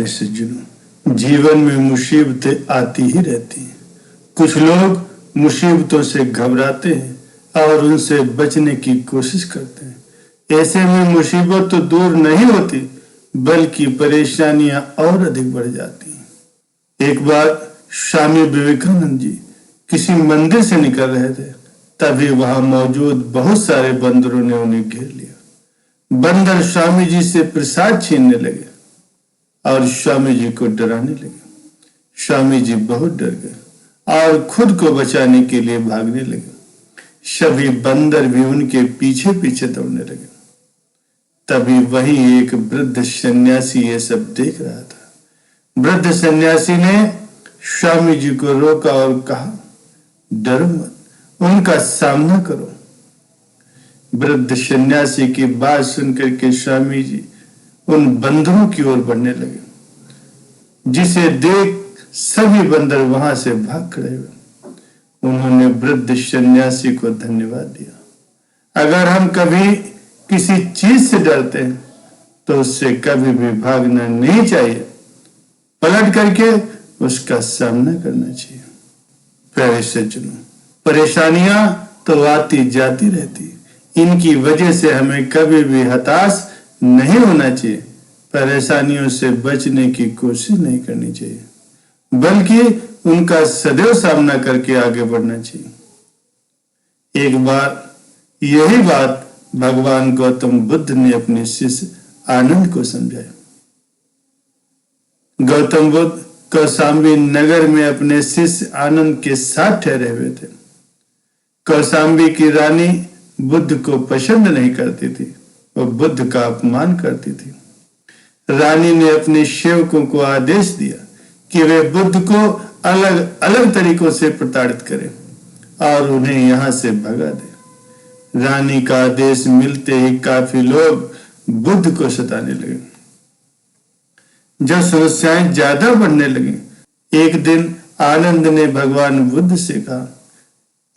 प्यारे सज्जनों, जीवन में मुसीबतें आती ही रहती हैं। कुछ लोग मुसीबतों से घबराते हैं और उनसे बचने की कोशिश करते हैं। ऐसे में मुसीबत तो दूर नहीं होती बल्कि परेशानियां और अधिक बढ़ जाती हैं। एक बार स्वामी विवेकानंद जी किसी मंदिर से निकल रहे थे, तभी वहां मौजूद बहुत सारे बंदरों ने उन्हें घेर लिया। बंदर स्वामी जी से प्रसाद छीनने लगे और स्वामी जी को डराने लगे। स्वामी जी बहुत डर गए और खुद को बचाने के लिए भागने लगे। सभी बंदर भी उनके पीछे पीछे दौड़ने लगे। तभी वहीं एक वृद्ध सन्यासी ये सब देख रहा था। वृद्ध सन्यासी ने स्वामी जी को रोका और कहा, डरो मत, उनका सामना करो। वृद्ध सन्यासी की बात सुनकर के स्वामी जी उन बंदरों की ओर बढ़ने लगे, जिसे देख सभी बंदर वहां से भाग खड़े हुए। उन्होंने वृद्ध सन्यासी को धन्यवाद दिया। अगर हम कभी किसी चीज से डरते हैं तो उससे कभी भी भागना नहीं चाहिए, पलट करके उसका सामना करना चाहिए। प्यारे सज्जनों, परेशानियां तो आती जाती रहती, इनकी वजह से हमें कभी भी हताश नहीं होना चाहिए। परेशानियों से बचने की कोशिश नहीं करनी चाहिए, बल्कि उनका सदैव सामना करके आगे बढ़ना चाहिए। एक बार यही बात भगवान गौतम बुद्ध ने अपने शिष्य आनंद को समझाया। गौतम बुद्ध कौशाम्बी नगर में अपने शिष्य आनंद के साथ ठहरे हुए थे। कौशाम्बी की रानी बुद्ध को पसंद नहीं करती थी, वो बुद्ध का अपमान करती थी। रानी ने अपने सेवकों को आदेश दिया कि वे बुद्ध को अलग अलग तरीकों से प्रताड़ित करें और उन्हें यहां से भगा दें। रानी का आदेश मिलते ही काफी लोग बुद्ध को सताने लगे। जब समस्याएं ज्यादा बढ़ने लगी, एक दिन आनंद ने भगवान बुद्ध से कहा,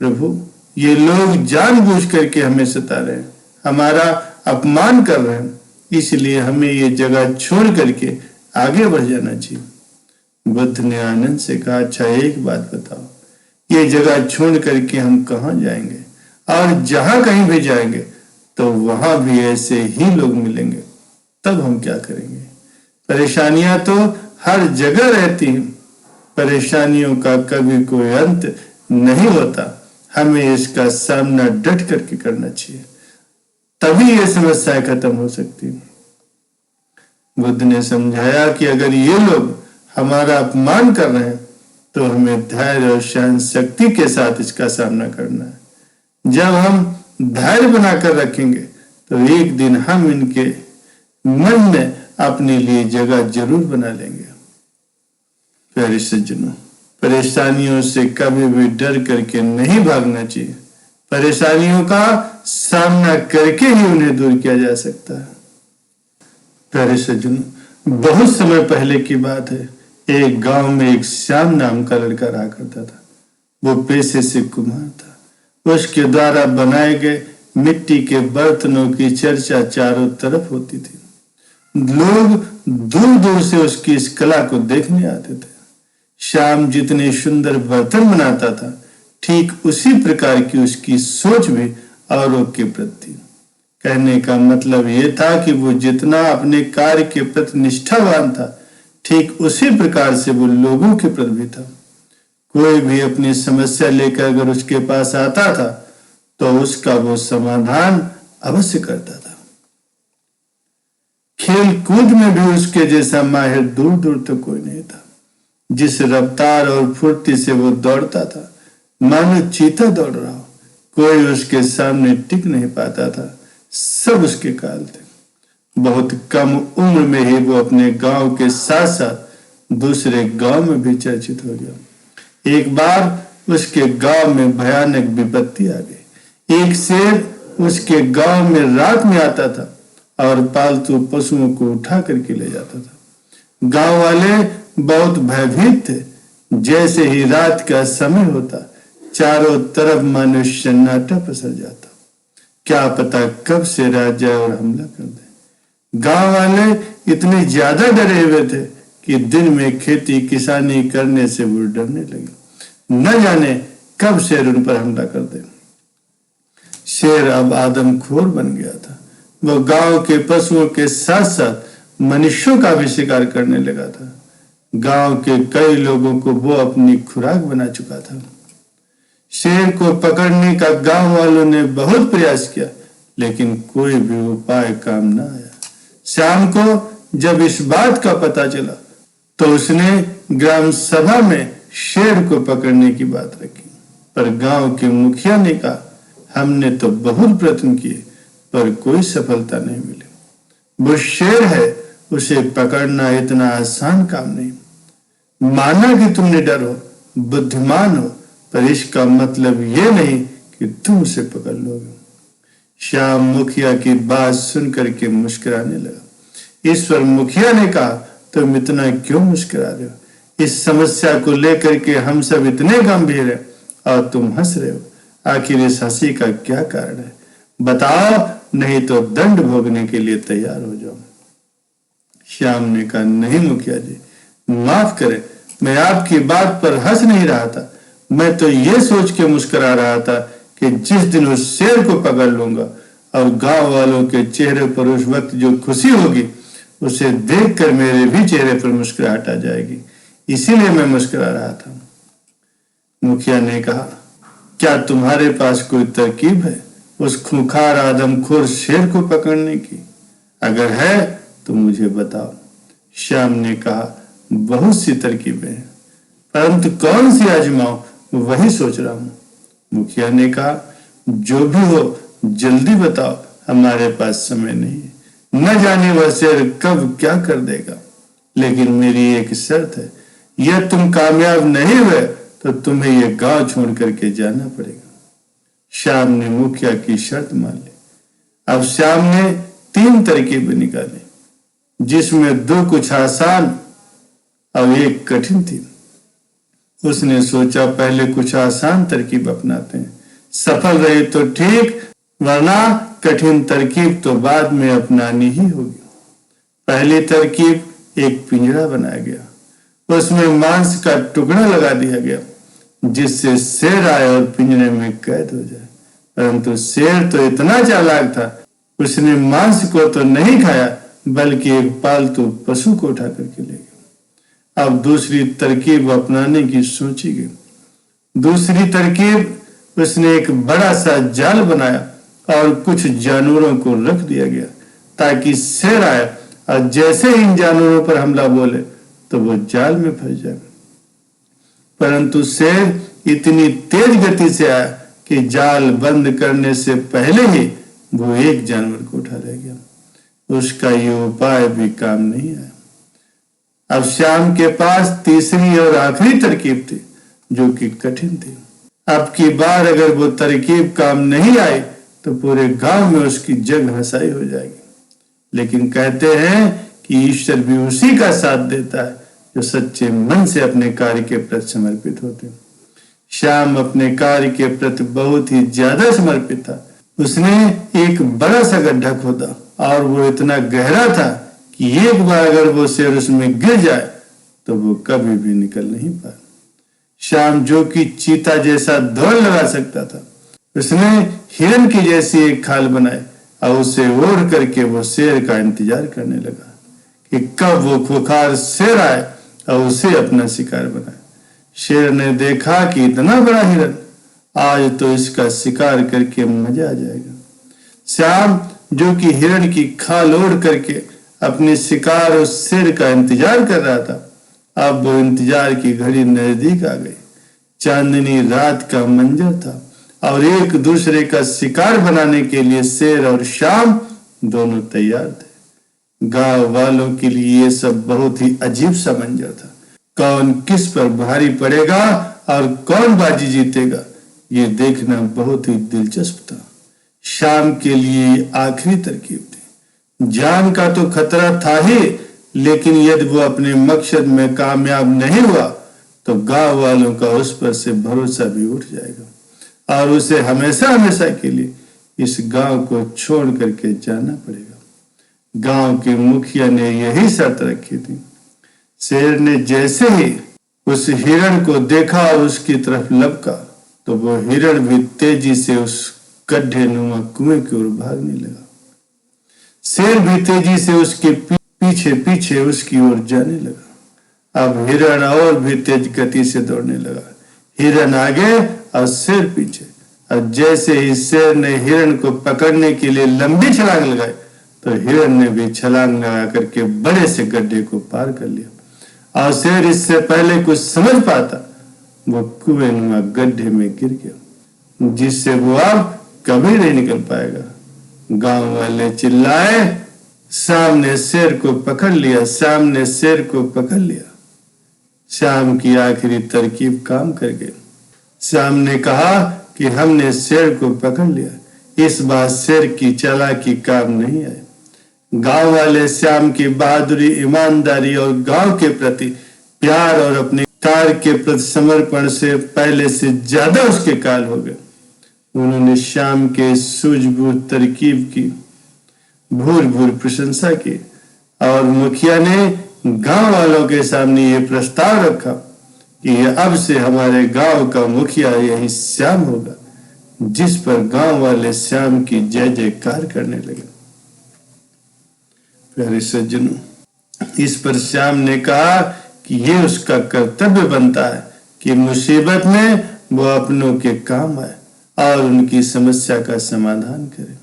प्रभु, ये लोग जानबूझ करके हमें सता रहे हैं, हमारा अपमान कर रहे हैं, इसलिए हमें ये जगह छोड़ करके आगे बढ़ जाना चाहिए। बुद्ध ने आनंद से कहा, अच्छा एक बात बताओ, ये जगह छोड़ करके हम कहां जाएंगे? और जहां कहीं भी जाएंगे तो वहां भी ऐसे ही लोग मिलेंगे, तब हम क्या करेंगे? परेशानियां तो हर जगह रहती हैं, परेशानियों का कभी कोई अंत नहीं होता। हमें इसका सामना डट करके करना चाहिए, तभी ये समस्या खत्म हो सकती है। बुद्ध ने समझाया कि अगर ये लोग हमारा अपमान कर रहे हैं तो हमें धैर्य और सहन शक्ति के साथ इसका सामना करना है। जब हम धैर्य बनाकर रखेंगे तो एक दिन हम इनके मन में अपने लिए जगह जरूर बना लेंगे। प्यारे सज्जनों, परेशानियों से कभी भी डर करके नहीं भागना चाहिए। परेशानियों का सामना करके ही उन्हें दूर किया जा सकता है। प्यारे सज्जनों, बहुत समय पहले की बात है, एक गांव में एक श्याम नाम का लड़का रहा करता था। वो पेशे से कुम्हार था। उसके द्वारा बनाए गए मिट्टी के बर्तनों की चर्चा चारों तरफ होती थी। लोग दूर दूर से उसकी इस कला को देखने आते थे। श्याम जितने सुंदर बर्तन बनाता था, ठीक उसी प्रकार की उसकी सोच भी औरों के प्रति। कहने का मतलब यह था कि वो जितना अपने कार्य के प्रति निष्ठावान था, ठीक उसी प्रकार से वो लोगों के प्रति भी था। कोई भी अपनी समस्या लेकर अगर उसके पास आता था तो उसका वो समाधान अवश्य करता था। खेल कूद में भी उसके जैसा माहिर दूर दूर तक कोई नहीं था। जिस रफ्तार और फुर्ती से वो दौड़ता था, मानो चीता दौड़ रहा हो, कोई उसके सामने टिक नहीं पाता था। सब उसके काल थे। बहुत कम उम्र में ही वो अपने गांव के साथ साथ दूसरे गांव में भी चर्चित हो गया। एक बार उसके गांव में भयानक विपत्ति आ गई। एक शेर उसके गांव में रात में आता था और पालतू पशुओं को उठा करके ले जाता था। गांव वाले बहुत भयभीत थे। जैसे ही रात का समय होता, चारों तरफ मानो सन्नाटा पसर जाता। क्या पता कब शेर आ जाए और हमला कर दे। गांव वाले इतने ज्यादा डरे हुए थे कि दिन में खेती किसानी करने से वो डरने लगे, न जाने कब शेर उन पर हमला कर दे। शेर अब आदमखोर बन गया था। वो गांव के पशुओं के साथ साथ मनुष्यों का भी शिकार करने लगा था। गांव के कई लोगों को वो अपनी खुराक बना चुका था। शेर को पकड़ने का गांव वालों ने बहुत प्रयास किया, लेकिन कोई भी उपाय काम न आया। श्याम को जब इस बात का पता चला तो उसने ग्राम सभा में शेर को पकड़ने की बात रखी, पर गांव के मुखिया ने कहा, हमने तो बहुत प्रयत्न किए पर कोई सफलता नहीं मिली। वो शेर है, उसे पकड़ना इतना आसान काम नहीं। माना कि तुम निडर हो, बुद्धिमान हो, पर इसका मतलब ये नहीं कि तुम उसे पकड़ लोगे। श्याम मुखिया की बात सुनकर के मुस्कुराने लगा। ईश्वर मुखिया ने कहा, तुम इतना क्यों मुस्कुरा रहे हो? इस समस्या को लेकर के हम सब इतने गंभीर हैं और तुम हंस रहे हो। आखिर इस हंसी का क्या कारण है? बताओ, नहीं तो दंड भोगने के लिए तैयार हो जाओ। श्याम ने कहा, नहीं मुखिया जी, माफ करें, मैं आपकी बात पर हंस नहीं रहा था। मैं तो ये सोच के मुस्कुरा रहा था कि जिस दिन उस शेर को पकड़ लूंगा और गांव वालों के चेहरे पर उस वक्त जो खुशी होगी, उसे देखकर मेरे भी चेहरे पर मुस्कुराहट आ जाएगी, इसीलिए मैं मुस्कुरा रहा था। मुखिया ने कहा, क्या तुम्हारे पास कोई तरकीब है उस खूंखार आदमखोर शेर को पकड़ने की? अगर है तो मुझे बताओ। श्याम ने कहा, बहुत सी तरकीबें हैं, परंतु कौन सी आजमाऊं वही सोच रहा हूं। मुखिया ने कहा, जो भी हो जल्दी बताओ, हमारे पास समय नहीं है। न जाने वह शेर कब क्या कर देगा, लेकिन मेरी एक शर्त है, यह तुम कामयाब नहीं हुए तो तुम्हें यह गांव छोड़ करके जाना पड़ेगा। श्याम ने मुखिया की शर्त मान ली। अब श्याम ने 3 तरकीबें निकाली, जिसमें 2 कुछ आसान और 1 कठिन थी। उसने सोचा, पहले कुछ आसान तरकीब अपनाते हैं, सफल रहे तो ठीक, वरना कठिन तरकीब तो बाद में अपनानी ही होगी। पहली तरकीब, एक पिंजरा बनाया गया, उसमें मांस का टुकड़ा लगा दिया गया, जिससे शेर आए और पिंजरे में कैद हो जाए। परंतु शेर तो इतना चालाक था, उसने मांस को तो नहीं खाया, बल्कि एक पालतू पशु को उठा करके ले गया। अब दूसरी तरकीब अपनाने की सोची गई। दूसरी तरकीब, उसने एक बड़ा सा जाल बनाया और कुछ जानवरों को रख दिया गया, ताकि शेर आए और जैसे इन जानवरों पर हमला बोले तो वो जाल में फंस जाए। परंतु शेर इतनी तेज गति से आया कि जाल बंद करने से पहले ही वो एक जानवर को उठा ले गया। उसका ये उपाय भी काम नहीं आया। अब श्याम के पास तीसरी और आखिरी तरकीब थी, जो कि कठिन थी। अब की बार अगर वो तरकीब काम नहीं आई तो पूरे गांव में उसकी जग हंसाई हो जाएगी। लेकिन कहते हैं कि ईश्वर भी उसी का साथ देता है जो सच्चे मन से अपने कार्य के प्रति समर्पित होते हैं। श्याम अपने कार्य के प्रति बहुत ही ज्यादा समर्पित था। उसने एक बड़ा सा गड्ढा खोदा और वो इतना गहरा था कि एक बार अगर वो शेर उसमें गिर जाए तो वो कभी भी निकल नहीं पाए। श्याम, जो कि चीता जैसा दौड़ लगा सकता था, उसने हिरन की जैसी एक खाल बनाई और उसे ओढ़ करके वो शेर का इंतजार करने लगा कि कब वो खुखार शेर आए और उसे अपना शिकार बनाए। शेर ने देखा कि इतना बड़ा हिरन, आज तो इसका शिकार करके मजा आ जाएगा। श्याम, जो कि हिरन की खाल ओढ़ करके अपने शिकार उस शेर का इंतजार कर रहा था, अब वो इंतजार की घड़ी नजदीक आ गई। चांदनी रात का मंजर था और एक दूसरे का शिकार बनाने के लिए शेर और श्याम दोनों तैयार थे। गांव वालों के लिए ये सब बहुत ही अजीब सा मंजर था। कौन किस पर भारी पड़ेगा और कौन बाजी जीतेगा, ये देखना बहुत ही दिलचस्प था। श्याम के लिए आखिरी तरकीब थी। जान का तो खतरा था ही, लेकिन यदि वो अपने मकसद में कामयाब नहीं हुआ तो गांव वालों का उस पर से भरोसा भी उठ जाएगा और उसे हमेशा हमेशा के लिए इस गांव को छोड़ करके जाना पड़ेगा। गांव के मुखिया ने यही शर्त रखी थी। शेर ने जैसे ही उस हिरण को देखा और उसकी तरफ लपका तो वो हिरण भी तेजी से उस गड्ढे नुमा कुएं की ओर भागने लगा। शेर भी तेजी से उसके पीछे पीछे उसकी ओर जाने लगा। अब हिरण और भी तेज गति से दौड़ने लगा। हिरण आगे और शेर पीछे। और जैसे ही शेर ने हिरण को पकड़ने के लिए लंबी छलांग लगाई तो हिरण ने भी छलांग लगा करके बड़े से गड्ढे को पार कर लिया। और शेर इससे पहले कुछ समझ पाता वो कुएं नुमा गड्ढे में गिर गया, जिससे वो अब कभी नहीं निकल पाएगा। गांव वाले चिल्लाए, श्याम ने शेर को पकड़ लिया, श्याम ने शेर को पकड़ लिया। श्याम की आखिरी तरकीब काम कर गई। श्याम ने कहा कि हमने शेर को पकड़ लिया, इस बार शेर की चालाकी काम नहीं आई। गांव वाले श्याम की बहादुरी, ईमानदारी और गांव के प्रति प्यार और अपने कार्य के प्रति समर्पण से पहले से ज्यादा उसके कायल हो गए। उन्होंने श्याम के सूझबूझ तरकीब की भूल भूल प्रशंसा की और मुखिया ने गांव वालों के सामने ये प्रस्ताव रखा कि अब से हमारे गांव का मुखिया यही श्याम होगा, जिस पर गांव वाले श्याम की जय जयकार करने लगे। प्यारे सज्जनों, इस पर श्याम ने कहा कि ये उसका कर्तव्य बनता है कि मुसीबत में वो अपनों के काम आए और उनकी समस्या का समाधान करे।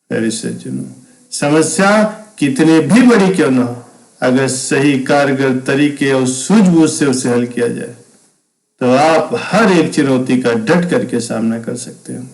प्यारे सज्जनों, समस्या कितनी भी बड़ी क्यों ना हो, अगर सही कारगर तरीके और सूझबूझ से उसे हल किया जाए तो आप हर एक चुनौती का डट करके सामना कर सकते हैं।